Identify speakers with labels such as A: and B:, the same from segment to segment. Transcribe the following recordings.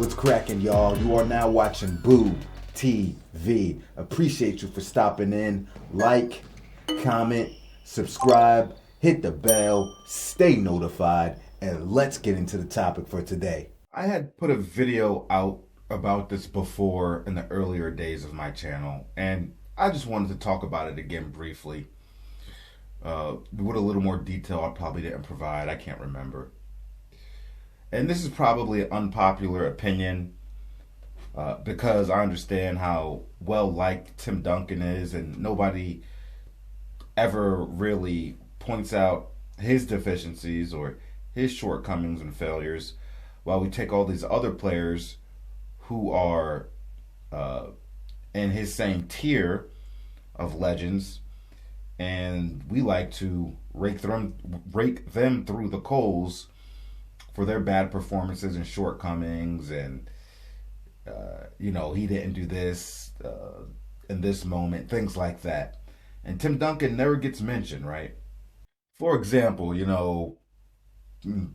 A: What's cracking, y'all? You are now watching Boo TV. Appreciate you for stopping in. Like, comment, subscribe, hit the bell, stay notified, and let's get into the topic for today. I had put a video out about this before in the earlier days of my channel, and I just wanted to talk about it again briefly. With a little more detail I probably didn't provide. I can't remember. And this is probably an unpopular opinion because I understand how well liked Tim Duncan is, and nobody ever really points out his deficiencies or his shortcomings and failures, while we take all these other players who are in his same tier of legends, and we like to rake them through the coals for their bad performances and shortcomings, and he didn't do this in this moment, things like that. And Tim Duncan never gets mentioned, right? For example,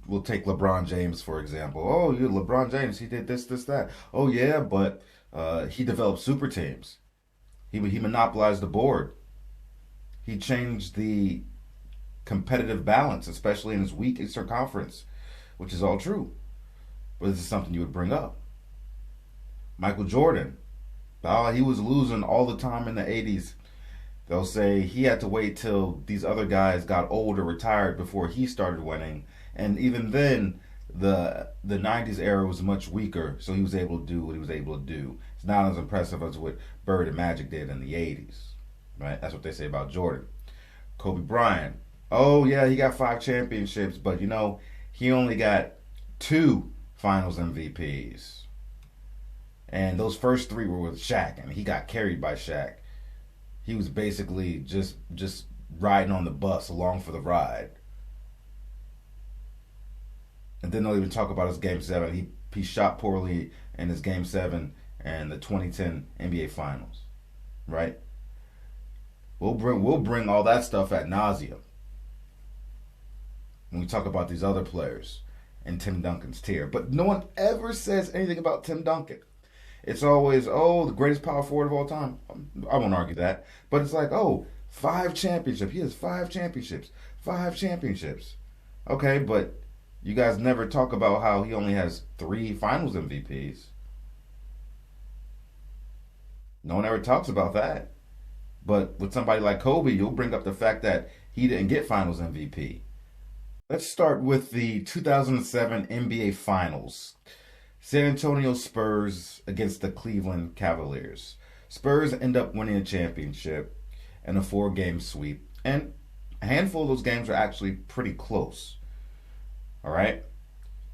A: we'll take LeBron James, for example. Oh, LeBron James, he did this, that. Oh, yeah, but he developed super teams. He monopolized the board. He changed the competitive balance, especially in his weak Eastern Conference, which is all true. But this is something you would bring up. Michael Jordan. He was losing all the time in the 80s. They'll say he had to wait till these other guys got old or retired before he started winning. And even then, the 90s era was much weaker, so he was able to do what he was able to do. It's not as impressive as what Bird and Magic did in the 80s. Right? That's what they say about Jordan. Kobe Bryant. Oh, yeah, he got 5 championships, but he only got 2 finals MVPs. And those first 3 were with Shaq, and he got carried by Shaq. He was basically just riding on the bus along for the ride. And then they'll even talk about his Game 7. He shot poorly in his Game 7 and the 2010 NBA Finals. Right? We'll bring all that stuff ad nauseum when we talk about these other players in Tim Duncan's tier. But no one ever says anything about Tim Duncan. It's always, the greatest power forward of all time. I won't argue that. But it's like, 5 championships. He has 5 championships. 5 championships. Okay, but you guys never talk about how he only has 3 finals MVPs. No one ever talks about that. But with somebody like Kobe, you'll bring up the fact that he didn't get finals MVP. Let's start with the 2007 NBA Finals. San Antonio Spurs against the Cleveland Cavaliers. Spurs end up winning a championship in a 4-game sweep. And a handful of those games were actually pretty close. All right?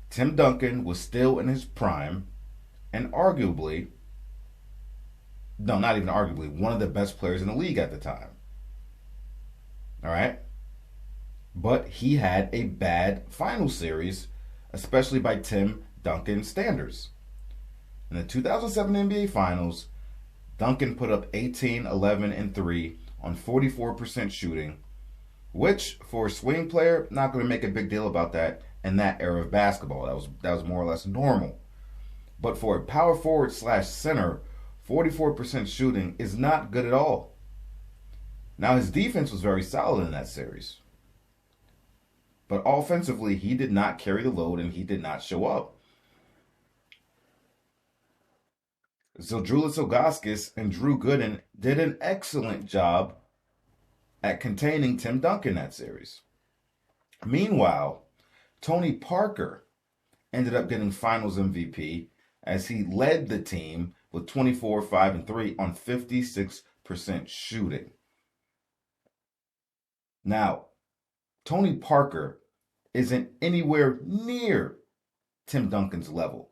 A: Tim Duncan was still in his prime and arguably, no, not even arguably, one of the best players in the league at the time. All right? But he had a bad final series, especially by Tim Duncan standards. In the 2007 NBA Finals, Duncan put up 18, 11, and 3 on 44% shooting, which for a swing player, not going to make a big deal about that in that era of basketball. That was more or less normal. But for a power forward / center, 44% shooting is not good at all. Now, his defense was very solid in that series. But offensively, he did not carry the load and he did not show up. Zydrunas Ilgauskas and Drew Gooden did an excellent job at containing Tim Duncan that series. Meanwhile, Tony Parker ended up getting Finals MVP as he led the team with 24, 5, and 3 on 56% shooting. Now, Tony Parker isn't anywhere near Tim Duncan's level.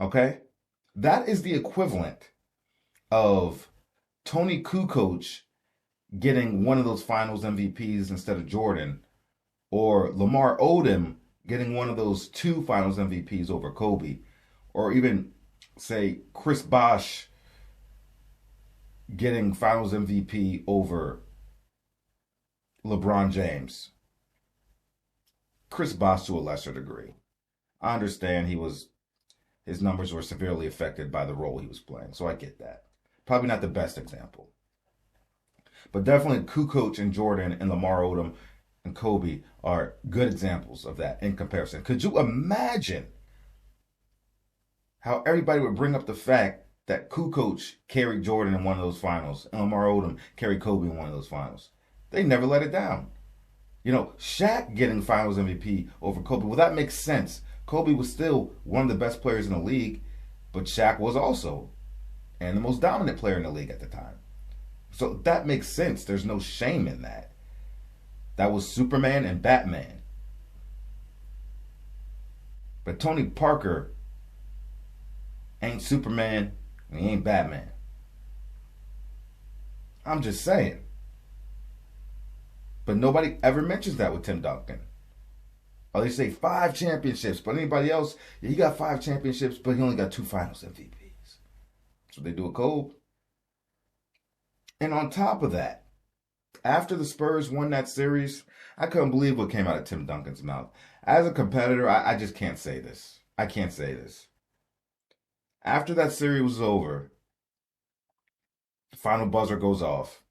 A: Okay? That is the equivalent of Tony Kukoc getting one of those Finals MVPs instead of Jordan, or Lamar Odom getting one of those 2 Finals MVPs over Kobe, or even, say, Chris Bosh getting Finals MVP over LeBron James. Chris Bosh to a lesser degree. I understand his numbers were severely affected by the role he was playing, so I get that. Probably not the best example. But definitely Kukoc and Jordan and Lamar Odom and Kobe are good examples of that in comparison. Could you imagine how everybody would bring up the fact that Kukoc carried Jordan in one of those finals and Lamar Odom carried Kobe in one of those finals? They never let it down. You know, Shaq getting finals MVP over Kobe, well, that makes sense. Kobe was still one of the best players in the league, but Shaq was also and the most dominant player in the league at the time. So that makes sense. There's no shame in that. That was Superman and Batman. But Tony Parker ain't Superman and he ain't Batman. I'm just saying. But nobody ever mentions that with Tim Duncan. Or they say 5 championships, but anybody else, yeah, he got 5 championships, but he only got 2 finals MVPs. That's what they do with Kobe. And on top of that, after the Spurs won that series, I couldn't believe what came out of Tim Duncan's mouth. As a competitor, I just can't say this. I can't say this. After that series was over, the final buzzer goes off.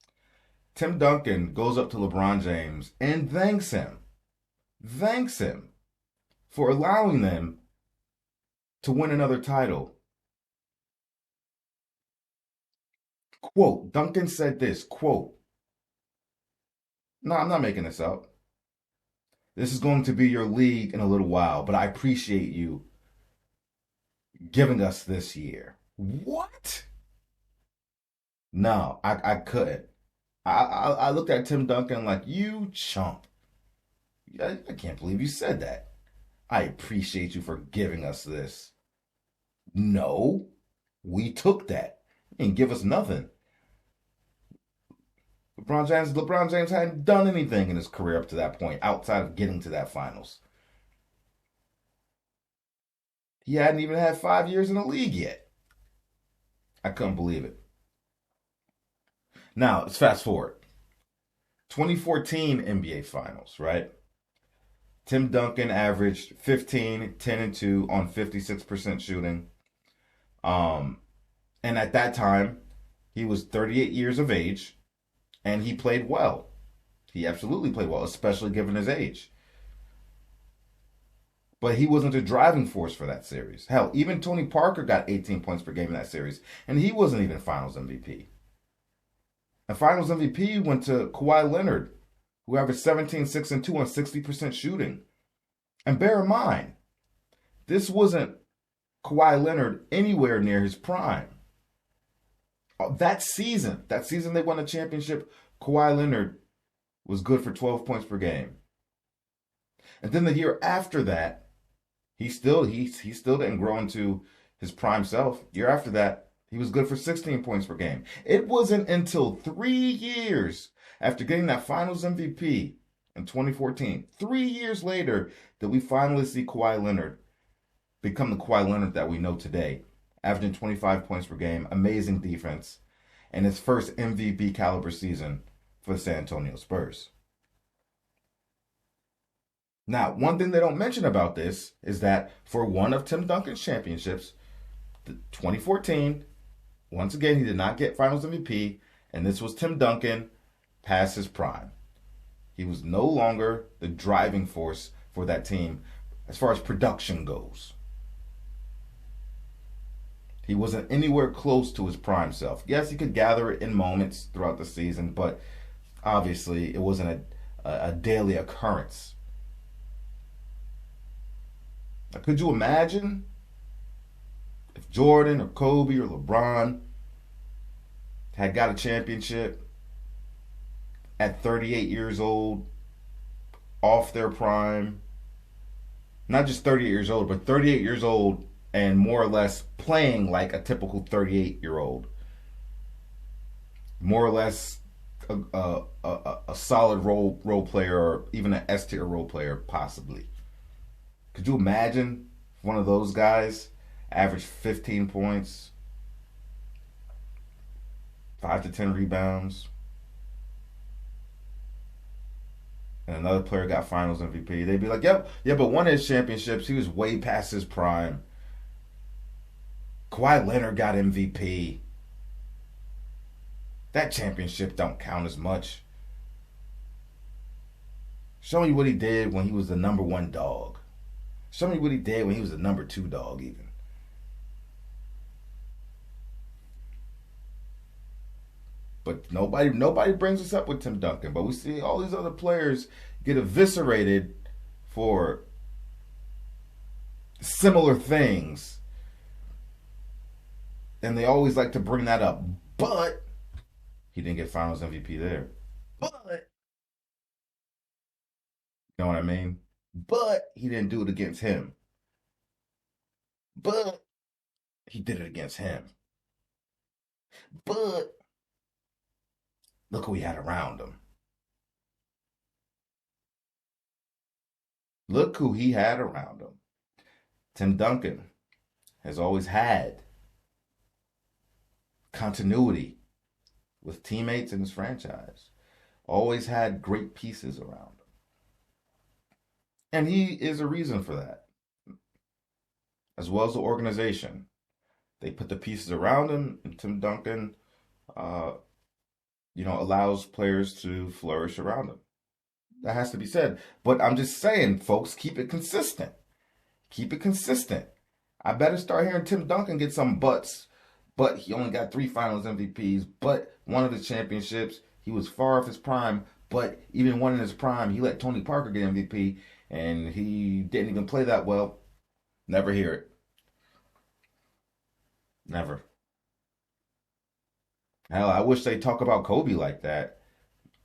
A: Tim Duncan goes up to LeBron James and thanks him for allowing them to win another title. Quote, Duncan said this, quote, "No, I'm not making this up. This is going to be your league in a little while, but I appreciate you giving us this year." What? No, I couldn't. I looked at Tim Duncan like, you chump. I can't believe you said that. I appreciate you for giving us this. No, we took that. You didn't give us nothing. LeBron James hadn't done anything in his career up to that point outside of getting to that finals. He hadn't even had 5 years in the league yet. I couldn't believe it. Now, let's fast forward. 2014 NBA Finals, right? Tim Duncan averaged 15, 10, and 2 on 56% shooting. And at that time, he was 38 years of age, and he played well. He absolutely played well, especially given his age. But he wasn't a driving force for that series. Hell, even Tony Parker got 18 points per game in that series, and he wasn't even Finals MVP. And Finals MVP went to Kawhi Leonard, who averaged 17, 6, and 2 on 60% shooting. And bear in mind, this wasn't Kawhi Leonard anywhere near his prime. That season they won the championship, Kawhi Leonard was good for 12 points per game. And then the year after that, he still didn't grow into his prime self. Year after that, he was good for 16 points per game. It wasn't until 3 years after getting that Finals MVP in 2014, 3 years later, that we finally see Kawhi Leonard become the Kawhi Leonard that we know today, averaging 25 points per game, amazing defense, and his first MVP caliber season for the San Antonio Spurs. Now, one thing they don't mention about this is that for one of Tim Duncan's championships, 2014, once again, he did not get Finals MVP, and this was Tim Duncan past his prime. He was no longer the driving force for that team as far as production goes. He wasn't anywhere close to his prime self. Yes, he could gather it in moments throughout the season, but obviously it wasn't a daily occurrence. Now, could you imagine if Jordan or Kobe or LeBron had got a championship at 38 years old, off their prime? Not just 38 years old, but 38 years old and more or less playing like a typical 38-year-old. More or less a solid role player, or even an S-tier role player, possibly. Could you imagine if one of those guys averaged 15 points, 5 to 10 rebounds, and another player got Finals MVP, they'd be like, "Yep, yeah, but one of his championships, he was way past his prime." Kawhi Leonard got MVP. That championship don't count as much. Show me what he did when he was the number one dog. Show me what he did when he was the number two dog, even. But nobody brings us up with Tim Duncan. But we see all these other players get eviscerated for similar things, and they always like to bring that up. But he didn't get Finals MVP there. But you know what I mean? But he didn't do it against him. But he did it against him. But look who he had around him. Look who he had around him. Tim Duncan has always had continuity with teammates in his franchise. Always had great pieces around him. And he is a reason for that, as well as the organization. They put the pieces around him, and Tim Duncan, uh, allows players to flourish around him. That has to be said. But I'm just saying, folks, keep it consistent. Keep it consistent. I better start hearing Tim Duncan get some butts, but he only got 3 Finals MVPs, but one of the championships, he was far off his prime, but even one in his prime, he let Tony Parker get MVP, and he didn't even play that well. Never hear it. Never. Hell, I wish they talk about Kobe like that.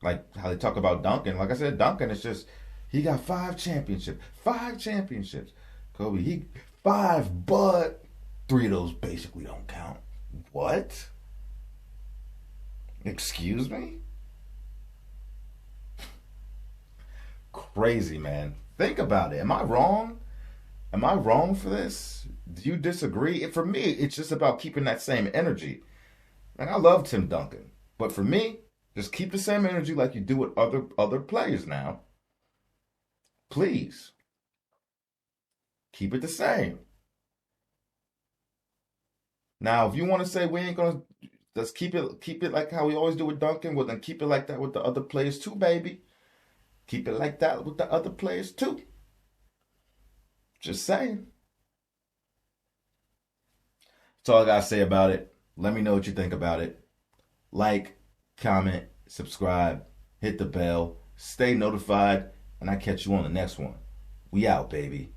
A: Like how they talk about Duncan. Like I said, Duncan is just, he got 5 championships. 5 championships. Kobe, he 5, but 3 of those basically don't count. What? Excuse me? Crazy, man. Think about it. Am I wrong? Am I wrong for this? Do you disagree? For me, it's just about keeping that same energy. And I love Tim Duncan. But for me, just keep the same energy like you do with other players now. Please. Keep it the same. Now, if you want to say we ain't gonna just keep it like how we always do with Duncan, well then keep it like that with the other players too, baby. Keep it like that with the other players too. Just saying. That's all I gotta say about it. Let me know what you think about it. Like, comment, subscribe, hit the bell, stay notified, and I catch you on the next one. We out, baby.